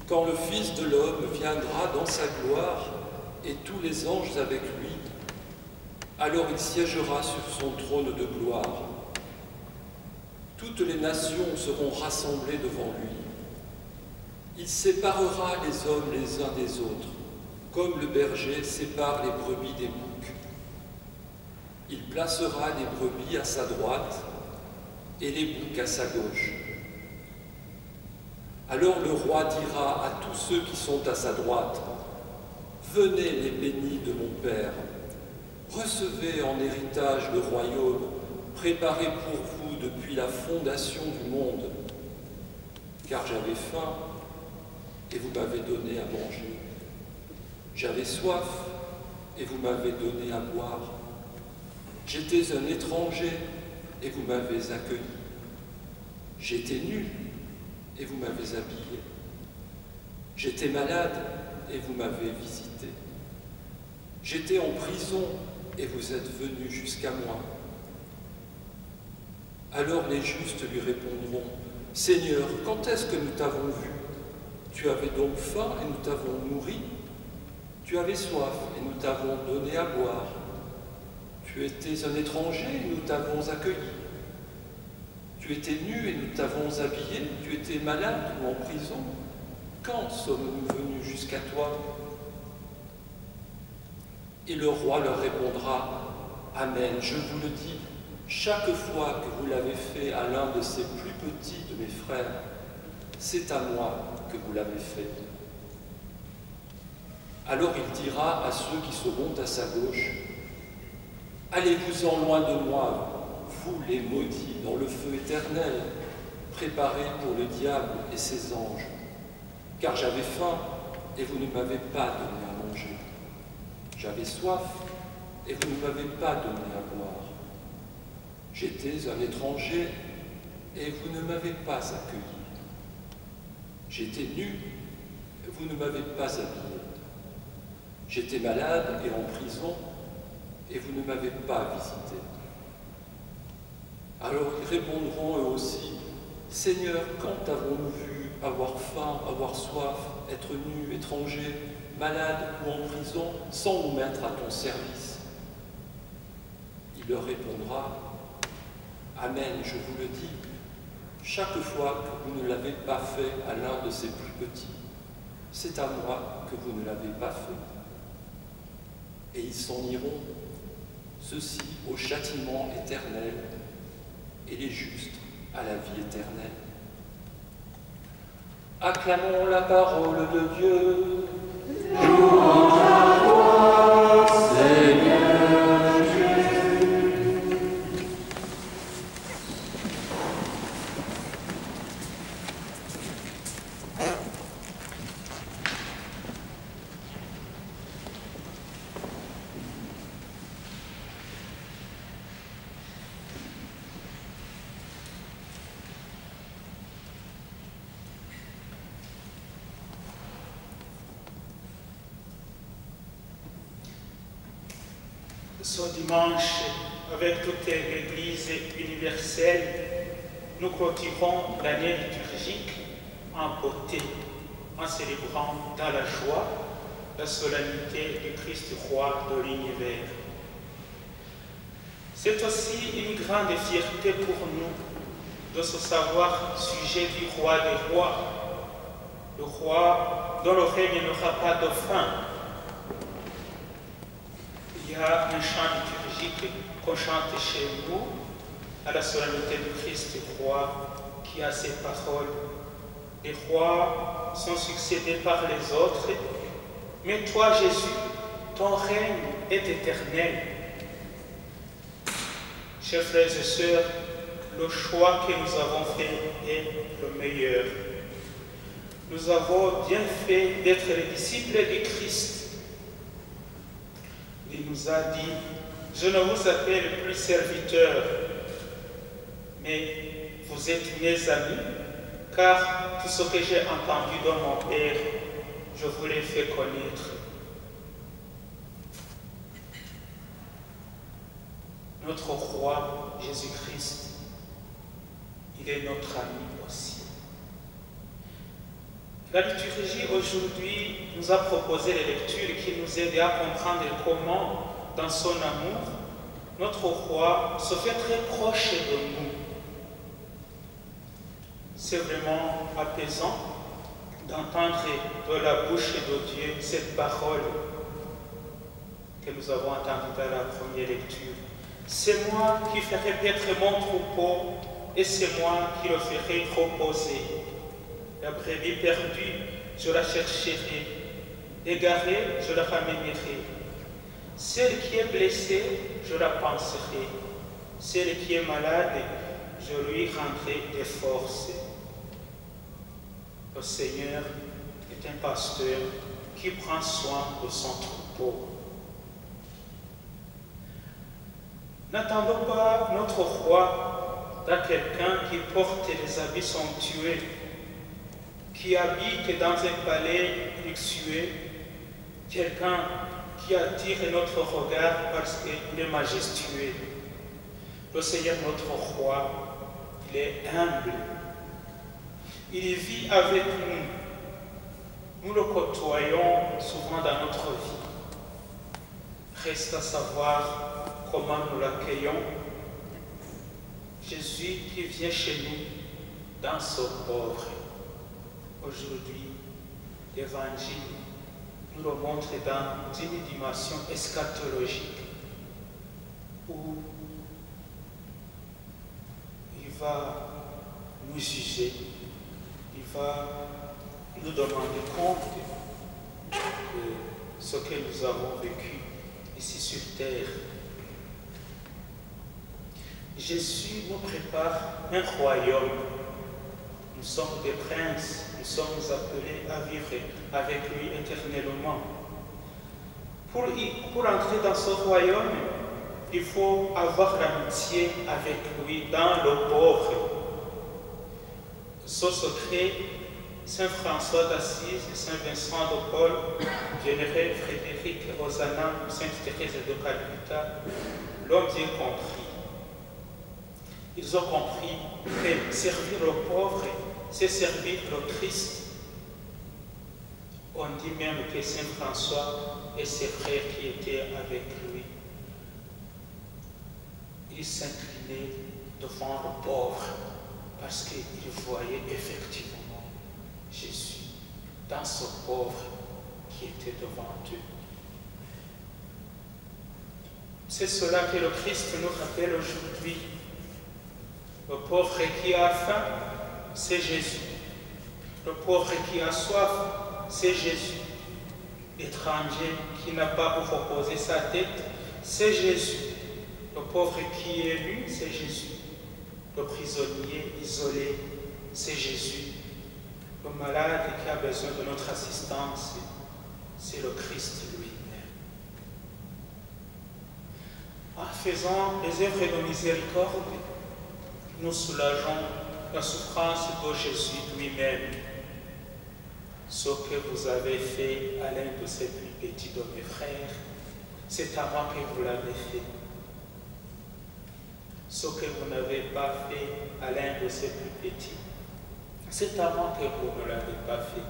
Quand le Fils de l'homme viendra dans sa gloire et tous les anges avec lui, alors il siégera sur son trône de gloire. Toutes les nations seront rassemblées devant lui. Il séparera les hommes les uns des autres, comme le berger sépare les brebis des boucs. Il placera les brebis à sa droite et les boucs à sa gauche. Alors le roi dira à tous ceux qui sont à sa droite, « Venez les bénis de mon Père, recevez en héritage le royaume préparé pour vous depuis la fondation du monde, car j'avais faim et vous m'avez donné à manger. J'avais soif et vous m'avez donné à boire. J'étais un étranger et vous m'avez accueilli. J'étais nu et vous m'avez habillé. J'étais malade et vous m'avez visité. J'étais en prison et vous êtes venus jusqu'à moi. » Alors les justes lui répondront, « Seigneur, quand est-ce que nous t'avons vu? Tu avais donc faim et nous t'avons nourri? Tu avais soif et nous t'avons donné à boire? Tu étais un étranger et nous t'avons accueilli? Tu étais nu et nous t'avons habillé? Tu étais malade ou en prison? Quand sommes-nous venus jusqu'à toi? » Et le roi leur répondra, « Amen, je vous le dis, chaque fois que vous l'avez fait à l'un de ces plus petits de mes frères, c'est à moi que vous l'avez fait. » Alors il dira à ceux qui seront à sa gauche, « Allez-vous-en loin de moi, vous les maudits, dans le feu éternel, préparé pour le diable et ses anges, car j'avais faim et vous ne m'avez pas donné à manger. J'avais soif et vous ne m'avez pas donné à boire. J'étais un étranger et vous ne m'avez pas accueilli. J'étais nu et vous ne m'avez pas habillé. J'étais malade et en prison et vous ne m'avez pas visité. » Alors ils répondront eux aussi, « Seigneur, quand avons-nous vu avoir faim, avoir soif, être nu, étranger, malade ou en prison, sans nous mettre à ton service? » Il leur répondra, « Amen, je vous le dis, chaque fois que vous ne l'avez pas fait à l'un de ces plus petits, c'est à moi que vous ne l'avez pas fait. » Et ils s'en iront, ceux-ci au châtiment éternel et les justes à la vie éternelle. Acclamons la parole de Dieu. Louange à toi, Seigneur Jésus. Ce dimanche, avec toute l'Église universelle, nous clôturons l'année liturgique en beauté, en célébrant dans la joie la solennité du Christ roi de l'univers. C'est aussi une grande fierté pour nous de se savoir sujet du roi des rois, le roi dont le règne n'aura pas de fin. Il y a un chant liturgique qu'on chante chez nous à la solennité du Christ roi qui a ces paroles. Les rois sont succédés par les autres, mais toi, Jésus, ton règne est éternel. Chers frères et sœurs, le choix que nous avons fait est le meilleur. Nous avons bien fait d'être les disciples du Christ. Il nous a dit, « Je ne vous appelle plus serviteurs, mais vous êtes mes amis, car tout ce que j'ai entendu de mon Père, je vous l'ai fait connaître. » Notre roi Jésus-Christ, il est notre ami aussi. La liturgie aujourd'hui nous a proposé les lectures qui nous aident à comprendre comment, dans son amour, notre roi se fait très proche de nous. C'est vraiment apaisant d'entendre de la bouche de Dieu cette parole que nous avons entendue dans la première lecture. C'est moi qui ferai paître mon troupeau et c'est moi qui le ferai reposer. La brebis perdue, je la chercherai. Égarée, je la ramènerai. Celle qui est blessée, je la panserai. Celle qui est malade, je lui rendrai des forces. Le Seigneur est un pasteur qui prend soin de son troupeau. N'attendons pas notre roi dans quelqu'un qui porte des habits somptueux, qui habite dans un palais luxueux, quelqu'un qui attire notre regard parce qu'il est majestueux. Le Seigneur, notre roi, il est humble. Il vit avec nous. Nous le côtoyons souvent dans notre vie. Reste à savoir comment nous l'accueillons. Jésus qui vient chez nous dans ce pauvre. Aujourd'hui, l'Évangile nous le montre dans une dimension eschatologique où il va nous juger, il va nous demander compte de ce que nous avons vécu ici sur terre. Jésus nous prépare un royaume. Nous sommes des princes, nous sommes appelés à vivre avec lui éternellement. Pour entrer dans ce royaume, il faut avoir l'amitié avec lui dans le pauvre. Ce secret, Saint François d'Assise, Saint Vincent de Paul, Vénéré Frédéric Hosanna, Sainte Thérèse de Calcutta, l'ont bien compris. Ils ont compris que servir le pauvre, c'est servir le Christ. On dit même que Saint François et ses frères qui étaient avec lui, ils s'inclinaient devant le pauvre parce qu'ils voyaient effectivement Jésus dans ce pauvre qui était devant eux. C'est cela que le Christ nous rappelle aujourd'hui. Le pauvre qui a faim, c'est Jésus. Le pauvre qui a soif, c'est Jésus. L'étranger qui n'a pas pour reposer sa tête, c'est Jésus. Le pauvre qui est nu, c'est Jésus. Le prisonnier isolé, c'est Jésus. Le malade qui a besoin de notre assistance, c'est le Christ lui-même. En faisant les œuvres de miséricorde, nous soulageons la souffrance de Jésus lui-même. Ce que vous avez fait à l'un de ces plus petits de mes frères, c'est à moi que vous l'avez fait. Ce que vous n'avez pas fait à l'un de ces plus petits, c'est à moi que vous ne l'avez pas fait.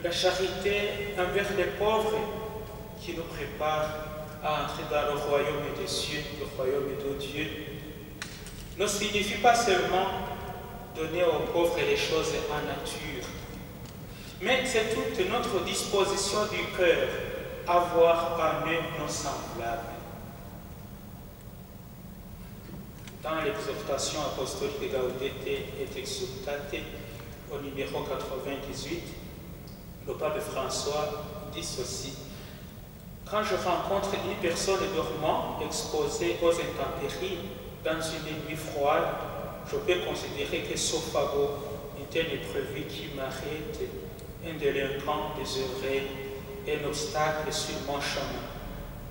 La charité envers les pauvres qui nous prépare à entrer dans le royaume des cieux, le royaume de Dieu, ne signifie pas seulement donner aux pauvres les choses en nature, mais c'est toute notre disposition du cœur à voir en eux nos semblables. Dans l'exhortation apostolique Gaudete et Exsultate, au numéro 98, le pape François dit ceci: quand je rencontre une personne dormant, exposée aux intempéries, dans une nuit froide, je peux considérer que ce fagot est un éprouvé qui m'arrête, un délinquant désœuvré, un obstacle sur mon chemin,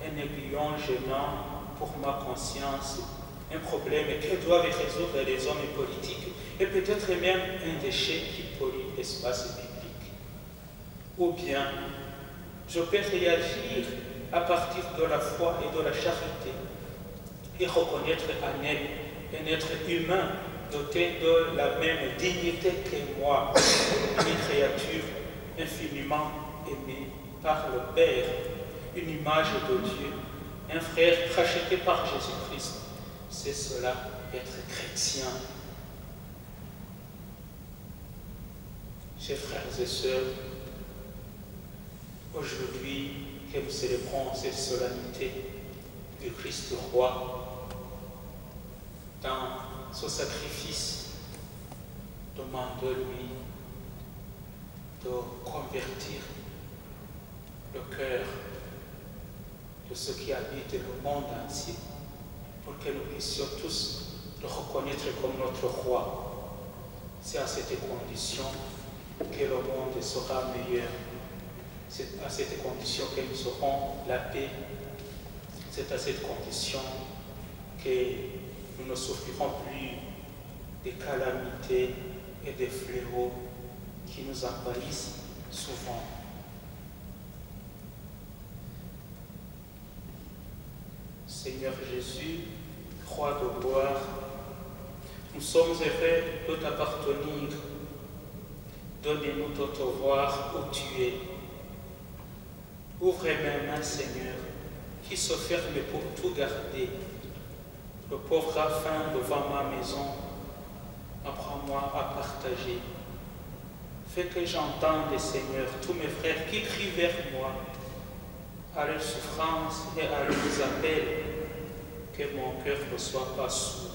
un aiguillon gênant pour ma conscience, un problème que doivent résoudre les hommes politiques, et peut-être même un déchet qui pollue l'espace public. Ou bien, je peux réagir à partir de la foi et de la charité et reconnaître en elle un être humain doté de la même dignité que moi, une créature infiniment aimée par le Père, une image de Dieu, un frère racheté par Jésus-Christ. C'est cela, être chrétien. Chers frères et sœurs, aujourd'hui que nous célébrons cette solennité du Christ roi, dans ce sacrifice, demandons-lui de convertir le cœur de ceux qui habitent le monde entier, pour que nous puissions tous le reconnaître comme notre roi. C'est à cette condition que le monde sera meilleur. C'est à cette condition que nous aurons la paix. C'est à cette condition que nous ne souffrirons plus des calamités et des fléaux qui nous envahissent souvent. Seigneur Jésus, roi de gloire, nous sommes heureux de t'appartenir. Donne-nous de te voir où tu es. Ouvre mes mains, Seigneur, qui se ferment pour tout garder. Le pauvre a faim devant ma maison. Apprends-moi à partager. Fais que j'entende, Seigneur, tous mes frères qui crient vers moi, à leur souffrance et à leurs appels, que mon cœur ne soit pas sourd.